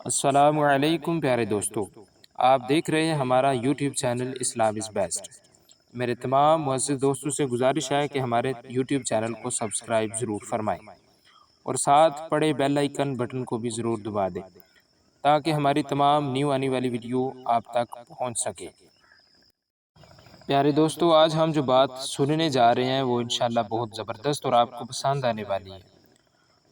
السلام علیکم پیارے دوستو، آپ دیکھ رہے ہیں ہمارا YouTube channel Islam is best. میرے تمام معزز دوستوں سے گزارش ہے کہ ہمارے یوٹیوب چینل کو سبسکرائب ضرور فرمائیں اور ساتھ پڑے بیل آئیکن بٹن کو بھی ضرور دبا دیں تاکہ ہماری تمام نیو آنے والی ویڈیو آپ تک پہنچ سکے۔ پیارے دوستو، آج ہم جو بات سننے جا رہے ہیں وہ انشاءاللہ بہت زبردست اور آپ کو پسند آنے والی ہے۔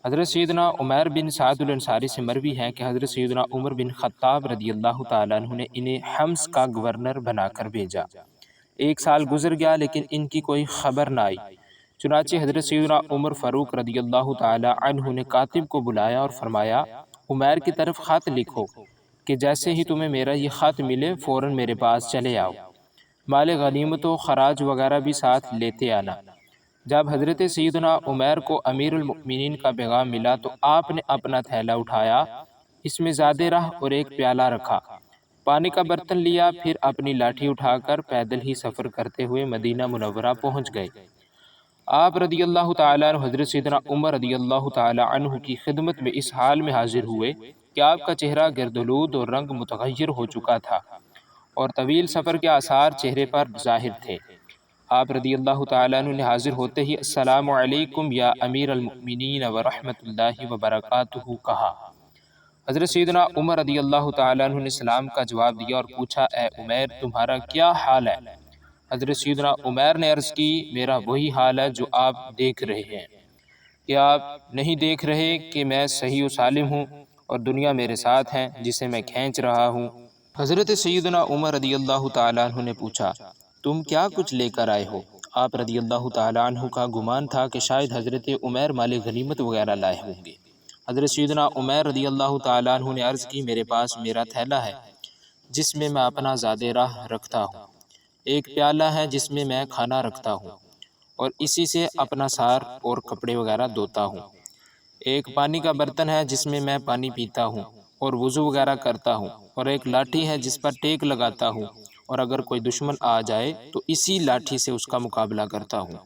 حضرت سیدنا عمیر بن سعد الانصاری سے مروی ہے کہ حضرت سیدنا عمر بن خطاب رضی اللہ تعالیٰ عنہ نے انہیں حمص کا گورنر بنا کر بھیجا۔ 1 سال گزر گیا لیکن ان کی کوئی خبر نہ آئی۔ چنانچہ حضرت سیدنا عمر فاروق رضی اللہ تعالیٰ عنہ نے کاتب کو بلایا اور فرمایا، عمیر کی طرف خط لکھو کہ جیسے ہی تمہیں میرا یہ خط ملے فوراً میرے پاس چلے آؤ، مال غنیمت و خراج وغیرہ بھی ساتھ لیتے آنا۔ جب حضرت سیدنا عمیر کو امیر المؤمنین کا پیغام ملا تو آپ نے اپنا تھیلا اٹھایا، اس میں زیادہ راہ اور ایک پیالہ رکھا، پانی کا برتن لیا، پھر اپنی لاٹھی اٹھا کر پیدل ہی سفر کرتے ہوئے مدینہ منورہ پہنچ گئے۔ آپ رضی اللہ تعالیٰ عنہ حضرت سیدنا عمر رضی اللہ تعالیٰ عنہ کی خدمت میں اس حال میں حاضر ہوئے کہ آپ کا چہرہ گردآلود اور رنگ متغیر ہو چکا تھا اور طویل سفر کے آثار چہرے پر ظاہر تھے۔ آپ رضی اللہ تعالیٰ عنہ نے حاضر ہوتے ہی السلام علیکم یا امیر المؤمنین ورحمۃ اللہ وبرکاتہ کہا۔ حضرت سیدنا عمر رضی اللہ تعالیٰ عنہ نے سلام کا جواب دیا اور پوچھا، اے عمیر تمہارا کیا حال ہے؟ حضرت سیدنا عمیر نے عرض کی، میرا وہی حال ہے جو آپ دیکھ رہے ہیں۔ کیا آپ نہیں دیکھ رہے کہ میں صحیح و سالم ہوں اور دنیا میرے ساتھ ہے جسے میں کھینچ رہا ہوں؟ حضرت سیدنا عمر رضی اللہ تعالیٰ عنہ نے پوچھا، تم کیا کچھ لے کر آئے ہو؟ آپ رضی اللہ تعالیٰ عنہ کا گمان تھا کہ شاید حضرت عمیر مال غنیمت وغیرہ لائے ہوں گے۔ حضرت سیدنا عمیر رضی اللہ تعالیٰ عنہ نے عرض کی، میرے پاس میرا تھیلا ہے جس میں میں اپنا زادہ راہ رکھتا ہوں، ایک پیالہ ہے جس میں میں کھانا رکھتا ہوں اور اسی سے اپنا سار اور کپڑے وغیرہ دھوتا ہوں، ایک پانی کا برتن ہے جس میں میں پانی پیتا ہوں اور وضو وغیرہ کرتا ہوں، اور ایک لاٹھی ہے جس پر ٹیک لگاتا ہوں، اور اگر کوئی دشمن آ جائے تو اسی لاٹھی سے اس کا مقابلہ کرتا ہوں۔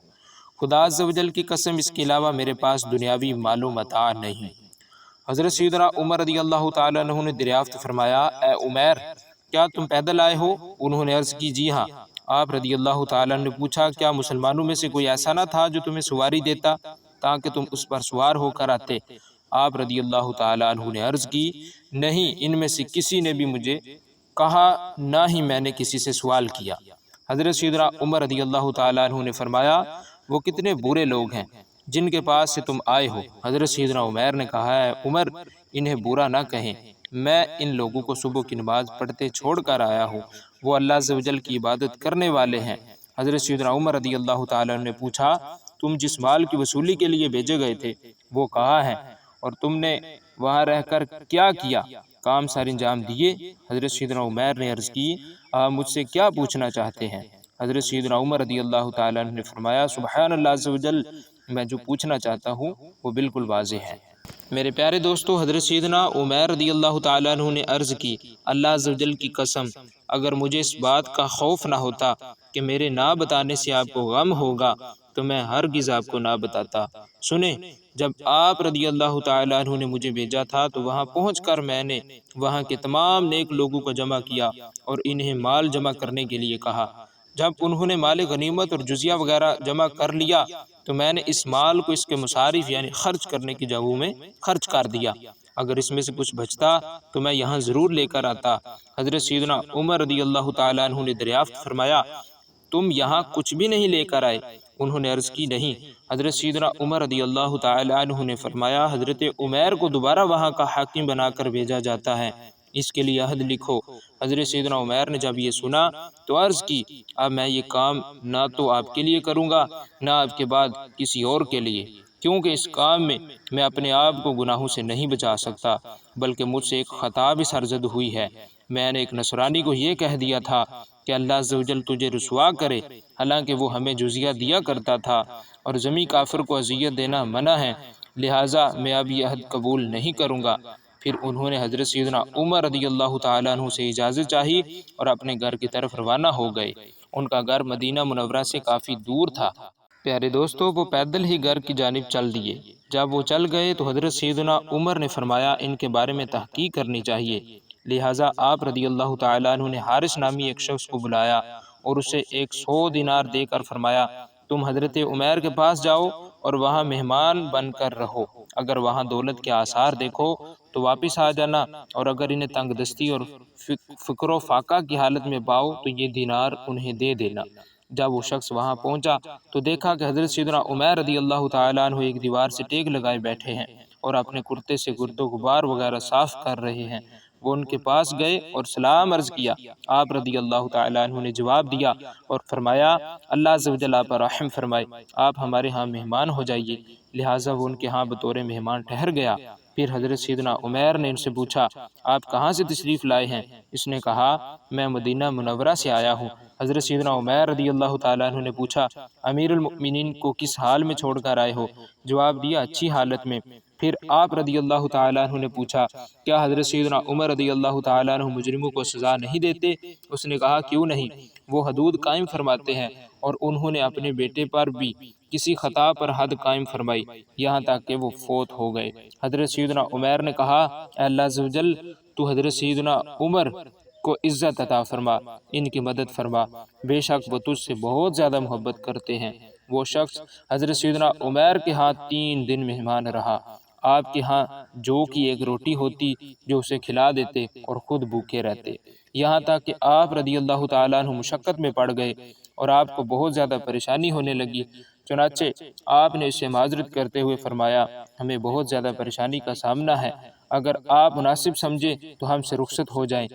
خدا عز و جل کی قسم اس کے علاوہ میرے پاس دنیاوی مال و متاع نہیں۔ حضرت سیدنا عمر رضی اللہ تعالیٰ عنہ نے دریافت فرمایا، اے عمیر کیا تم پیدل آئے ہو؟ انہوں نے عرض کی، جی ہاں۔ آپ رضی اللہ تعالیٰ عنہ نے پوچھا، کیا مسلمانوں میں سے کوئی ایسا نہ تھا جو تمہیں سواری دیتا تاکہ تم اس پر سوار ہو کر آتے؟ آپ رضی اللہ تعالیٰ عنہ نے عرض کی، نہیں، ان میں سے کسی نے بھی مجھے کہا نہ ہی میں نے کسی سے سوال کیا۔ حضرت سیدنا عمر رضی اللہ تعالیٰ عنہ نے فرمایا، وہ کتنے برے لوگ ہیں جن کے پاس سے تم آئے ہو؟ حضرت سیدنا عمیر نے کہا، ہے عمر انہیں برا نہ کہیں، میں ان لوگوں کو صبح کی نماز پڑھتے چھوڑ کر آیا ہوں، وہ اللہ عز و جل کی عبادت کرنے والے ہیں۔ حضرت سیدنا عمر رضی اللہ تعالیٰ عنہ نے پوچھا، تم جس مال کی وصولی کے لیے بھیجے گئے تھے وہ کہاں ہے اور تم نے وہاں رہ کر کیا کیا؟ کام سر انجام دیے؟ حضرت سیدنا عمیر نے عرض کی، آپ مجھ سے کیا پوچھنا چاہتے ہیں؟ حضرت سیدنا عمر رضی اللہ تعالیٰ عنہ نے فرمایا، سبحان اللہ عز و جل، میں جو پوچھنا چاہتا ہوں وہ بالکل واضح ہے۔ میرے پیارے دوستو، حضرت سیدنا عمیر رضی اللہ تعالیٰ عنہ نے عرض کی، اللہ عز و جل کی قسم، اگر مجھے اس بات کا خوف نہ ہوتا کہ میرے نہ بتانے سے آپ کو غم ہوگا تو میں ہرگز آپ کو نہ بتاتا۔ سنیں، جب آپ رضی اللہ تعالیٰ عنہ نے مجھے بھیجا تھا تو وہاں پہنچ کر میں نے وہاں کے تمام نیک لوگوں کو جمع کیا اور انہیں مال جمع کرنے کے لیے کہا۔ جب انہوں نے مال غنیمت اور جزیہ وغیرہ جمع کر لیا تو میں نے اس مال کو اس کے مصارف یعنی خرچ کرنے کی جگہوں میں خرچ کر دیا، اگر اس میں سے کچھ بچتا تو میں یہاں ضرور لے کر آتا۔ حضرت سیدنا عمر رضی اللہ تعالیٰ عنہ نے دریافت فرمایا، تم یہاں کچھ بھی نہیں لے کر آئے؟ انہوں نے عرض کی، نہیں۔ حضرت سیدنا عمر رضی اللہ تعالیٰ عنہ نے فرمایا، حضرت عمیر کو دوبارہ وہاں کا حاکم بنا کر بھیجا جاتا ہے، اس کے لیے عہد لکھو۔ حضرت سیدنا عمیر نے جب یہ سنا تو عرض کی، اب میں یہ کام نہ تو آپ کے لیے کروں گا نہ آپ کے بعد کسی اور کے لیے، کیونکہ اس کام میں اپنے آپ کو گناہوں سے نہیں بچا سکتا، بلکہ مجھ سے ایک خطا بھی سرزد ہوئی ہے۔ میں نے ایک نصرانی کو یہ کہہ دیا تھا کہ اللہ عز و جل تجھے رسوا کرے، حالانکہ وہ ہمیں جزیہ دیا کرتا تھا اور ذمی کافر کو اذیت دینا منع ہے، لہٰذا میں اب یہ عہد قبول نہیں کروں گا۔ پھر انہوں نے حضرت سیدنا عمر رضی اللہ تعالیٰ عنہ سے اجازت چاہی اور اپنے گھر کی طرف روانہ ہو گئے۔ ان کا گھر مدینہ منورہ سے کافی دور تھا۔ پیارے دوستو، وہ پیدل ہی گھر کی جانب چل دیے۔ جب وہ چل گئے تو حضرت سیدنا عمر نے فرمایا ان کے بارے میں تحقیق کرنی چاہیے۔ لہٰذا آپ رضی اللہ تعالیٰ عنہ نے حارث نامی ایک شخص کو بلایا اور اسے 100 دینار دے کر فرمایا تم حضرت عمیر کے پاس جاؤ اور وہاں مہمان بن کر رہو، اگر وہاں دولت کے آثار دیکھو تو واپس آ جانا، اور اگر انہیں تنگ دستی اور فقر و فاقہ کی حالت میں پاؤ تو یہ دینار انہیں دے دینا۔ جب وہ شخص وہاں پہنچا تو دیکھا کہ حضرت سیدنا عمیر رضی اللہ تعالیٰ عنہ ایک دیوار سے ٹیک لگائے بیٹھے ہیں اور اپنے کرتے سے گرد و غبار وغیرہ صاف کر رہے ہیں۔ وہ ان کے پاس گئے اور سلام عرض کیا۔ آپ رضی اللہ تعالیٰ عنہ نے جواب دیا اور فرمایا اللہ عز و جل آپ پر رحم فرمائے، آپ ہمارے ہاں مہمان ہو جائیے۔ لہٰذا وہ ان کے ہاں بطور مہمان ٹھہر گیا۔ پھر حضرت سیدنا عمیر نے ان سے پوچھا آپ کہاں سے تشریف لائے ہیں؟ اس نے کہا میں مدینہ منورہ سے آیا ہوں۔ حضرت سیدنا عمیر رضی اللہ تعالیٰ عنہ نے پوچھا امیر المؤمنین کو کس حال میں چھوڑ کر آئے ہو؟ جواب دیا اچھی حالت میں۔ پھر آپ رضی اللہ تعالیٰ عنہ نے پوچھا کیا حضرت سیدنا عمر رضی اللہ تعالیٰ عنہ مجرموں کو سزا نہیں دیتے؟ اس نے کہا کیوں نہیں، وہ حدود قائم فرماتے ہیں، اور انہوں نے اپنے بیٹے پر بھی کسی خطا پر حد قائم فرمائی یہاں تک کہ وہ فوت ہو گئے۔ حضرت سیدنا عمیر نے کہا اے اللہ عز و جل تو حضرت سیدنا عمر کو عزت عطا فرما، ان کی مدد فرما، بے شک وہ تجھ سے بہت زیادہ محبت کرتے ہیں۔ وہ شخص حضرت سیدنا عمیر کے ہاں 3 دن مہمان رہا۔ آپ کے ہاں جو کی ایک روٹی ہوتی جو اسے کھلا دیتے اور خود بھوکے رہتے، یہاں تک کہ آپ رضی اللہ تعالیٰ عنہ مشقت میں پڑ گئے اور آپ کو بہت زیادہ پریشانی ہونے لگی۔ چنانچہ آپ نے اسے معذرت کرتے ہوئے فرمایا ہمیں بہت زیادہ پریشانی کا سامنا ہے، اگر آپ مناسب سمجھے تو ہم سے رخصت ہو جائیں۔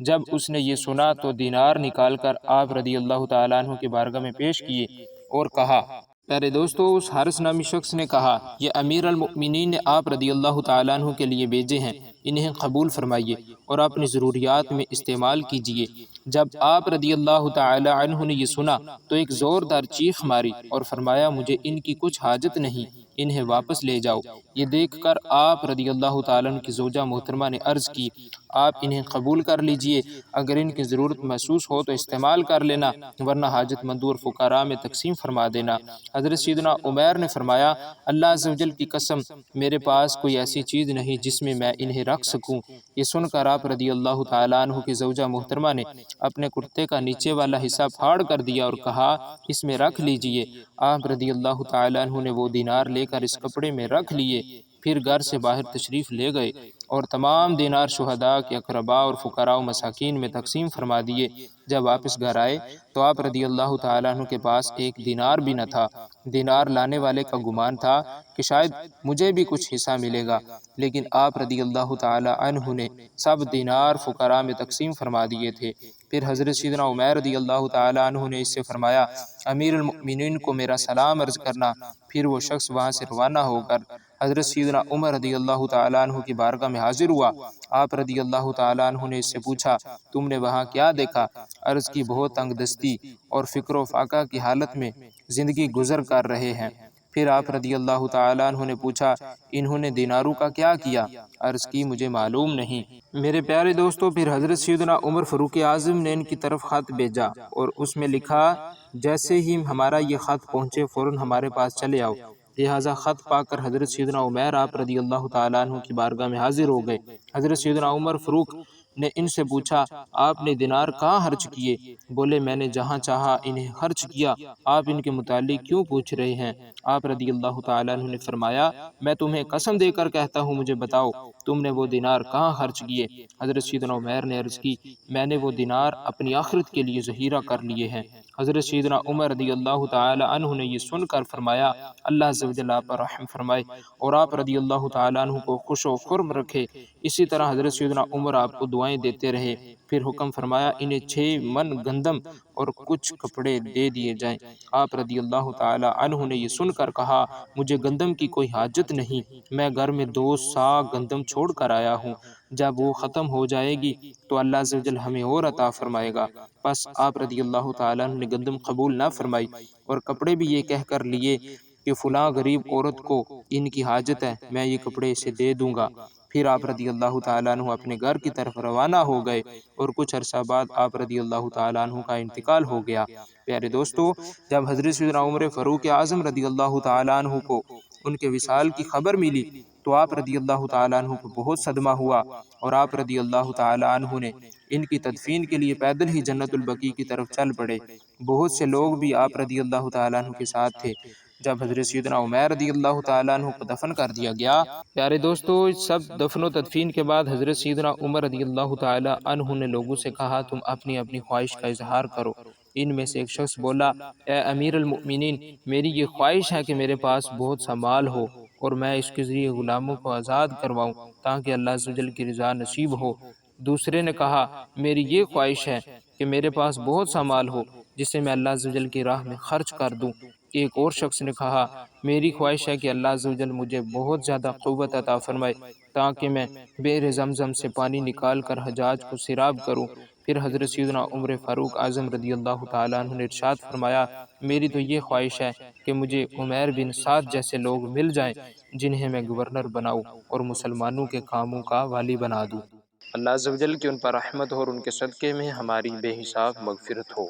جب اس نے یہ سنا تو دینار نکال کر آپ رضی اللہ تعالیٰ عنہ کی بارگاہ میں پیش کیے اور کہا پیارے دوستو اس حارث نامی شخص نے کہا یہ امیر المؤمنین نے آپ رضی اللہ تعالیٰ عنہ کے لیے بھیجے ہیں، انہیں قبول فرمائیے اور اپنی ضروریات میں استعمال کیجیے۔ جب آپ رضی اللہ تعالیٰ عنہ نے یہ سنا تو ایک زوردار چیخ ماری اور فرمایا مجھے ان کی کچھ حاجت نہیں، انہیں واپس لے جاؤ۔ یہ دیکھ کر آپ رضی اللہ تعالیٰ عنہ کی زوجہ محترمہ نے عرض کی آپ انہیں قبول کر لیجئے، اگر ان کی ضرورت محسوس ہو تو استعمال کر لینا، ورنہ حاجت مندوں اور فقراء میں تقسیم فرما دینا۔ حضرت سیدنا عمیر نے فرمایا اللہ عز و جل کی قسم میرے پاس کوئی ایسی چیز نہیں جس میں میں انہیں رکھ سکوں۔ یہ سن کر آپ رضی اللہ تعالیٰ عنہ کی زوجہ محترمہ نے اپنے کرتے کا نیچے والا حصہ پھاڑ کر دیا اور کہا اس میں رکھ لیجئے۔ آپ رضی اللہ تعالیٰ عنہ نے وہ دینار لے کر اس کپڑے میں رکھ لیے، پھر گھر سے باہر تشریف لے گئے اور تمام دینار شہداء کے اقرباء اور فقراء و مساکین میں تقسیم فرما دیے۔ جب واپس گھر آئے تو آپ رضی اللہ تعالیٰ عنہ کے پاس ایک دینار بھی نہ تھا۔ دینار لانے والے کا گمان تھا کہ شاید مجھے بھی کچھ حصہ ملے گا، لیکن آپ رضی اللہ تعالیٰ عنہ نے سب دینار فقراء میں تقسیم فرما دیے تھے۔ پھر حضرت سیدنا عمیر رضی اللہ تعالیٰ عنہ نے اس سے فرمایا امیر المؤمنین کو میرا سلام عرض کرنا۔ پھر وہ شخص وہاں سے روانہ ہو کر حضرت سیدنا عمر رضی اللہ تعالیٰ عنہ کی بارگاہ میں حاضر ہوا۔ آپ رضی اللہ تعالیٰ عنہ نے اس سے پوچھا تم نے وہاں کیا دیکھا؟ عرض کی بہت تنگ دستی اور فکر و فاقہ کی حالت میں زندگی گزر کر رہے ہیں۔ پھر آپ رضی اللہ تعالیٰ عنہ نے پوچھا انہوں نے دیناروں کا کیا کیا؟ عرض کی مجھے معلوم نہیں۔ میرے پیارے دوستو پھر حضرت سیدنا عمر فاروق اعظم نے ان کی طرف خط بھیجا اور اس میں لکھا جیسے ہی ہمارا یہ خط پہنچے فوراً ہمارے پاس چلے آؤ۔ لہٰذا خط پا کر حضرت سیدنا عمیر آپ رضی اللہ تعالیٰ عنہ کی بارگاہ میں حاضر ہو گئے۔ حضرت سیدنا عمر فاروق نے ان سے پوچھا آپ نے دینار کہاں خرچ کیے؟ بولے میں نے جہاں چاہا انہیں خرچ کیا، آپ ان کے متعلق کیوں پوچھ رہے ہیں؟ آپ رضی اللہ تعالیٰ عنہ نے فرمایا میں تمہیں قسم دے کر کہتا ہوں مجھے بتاؤ تم نے وہ دینار کہاں خرچ کیے؟ حضرت سیدنا عمیر نے عرض کی میں نے وہ دینار اپنی آخرت کے لیے ذخیرہ کر لیے ہیں۔ حضرت سیدنا عمر رضی اللہ تعالیٰ عنہ نے یہ سن کر فرمایا اللہ عز و جل آپ پر رحم فرمائے اور آپ رضی اللہ تعالیٰ عنہ کو خوش و خرم رکھے۔ اسی طرح حضرت سیدنا عمر آپ کو دعائیں دیتے رہے۔ پھر حکم فرمایا انہیں 6 من گندم اور کچھ کپڑے دے دیے جائیں۔ آپ رضی اللہ تعالیٰ عنہ نے یہ سن کر کہا مجھے گندم کی کوئی حاجت نہیں، میں گھر میں 2 صاع گندم چھوڑ کر آیا ہوں، جب وہ ختم ہو جائے گی تو اللہ عز و جل ہمیں اور عطا فرمائے گا۔ پس آپ رضی اللہ تعالیٰ عنہ نے گندم قبول نہ فرمائی اور کپڑے بھی یہ کہہ کر لیے کہ فلاں غریب عورت کو ان کی حاجت ہے، میں یہ کپڑے اسے دے دوں گا۔ پھر آپ رضی اللہ تعالیٰ عنہ اپنے گھر کی طرف روانہ ہو گئے اور کچھ عرصہ بعد آپ رضی اللہ تعالیٰ عنہ کا انتقال ہو گیا۔ پیارے دوستو جب حضرت سیدنا عمر فاروق اعظم رضی اللہ تعالیٰ عنہ کو ان کے وصال کی خبر ملی تو آپ رضی اللہ تعالیٰ عنہ کو بہت صدمہ ہوا، اور آپ رضی اللہ تعالیٰ عنہ نے ان کی تدفین کے لیے پیدل ہی جنت البقیع کی طرف چل پڑے۔ بہت سے لوگ بھی آپ رضی اللہ تعالیٰ عنہ کے ساتھ تھے۔ جب حضرت سیدنا عمیر رضی اللہ تعالیٰ عنہ کو دفن کر دیا گیا، پیارے دوستو، سب دفن و تدفین کے بعد حضرت سیدنا عمر رضی اللہ تعالیٰ عنہ نے لوگوں سے کہا تم اپنی اپنی خواہش کا اظہار کرو۔ ان میں سے ایک شخص بولا اے امیر المؤمنین، میری یہ خواہش ہے کہ میرے پاس بہت سا مال ہو اور میں اس کے ذریعے غلاموں کو آزاد کرواؤں تاکہ اللہ عز و جل کی رضا نصیب ہو۔ دوسرے نے کہا میری یہ خواہش ہے کہ میرے پاس بہت سا مال ہو جسے میں اللہ عز و جل کی راہ میں خرچ کر دوں۔ ایک اور شخص نے کہا میری خواہش ہے کہ اللہ عز و جل مجھے بہت زیادہ قوت عطا فرمائے تاکہ میں بئر زمزم سے پانی نکال کر حجاج کو سیراب کروں۔ پھر حضرت سیدنا عمر فاروق اعظم رضی اللہ تعالیٰ عنہ نے ارشاد فرمایا میری تو یہ خواہش ہے کہ مجھے عمیر بن سعد جیسے لوگ مل جائیں جنہیں میں گورنر بناؤں اور مسلمانوں کے کاموں کا والی بنا دوں۔ اللہ عز و جل کی ان پر رحمت ہو اور ان کے صدقے میں ہماری بے حساب مغفرت ہو۔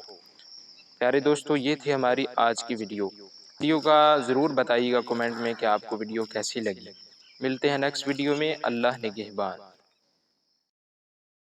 پیارے دوستو، یہ تھی ہماری آج کی ویڈیو کا ضرور بتائیے گا کمنٹ میں کہ آپ کو ویڈیو کیسی لگی۔ ملتے ہیں نیکسٹ ویڈیو میں، اللہ نگہبان۔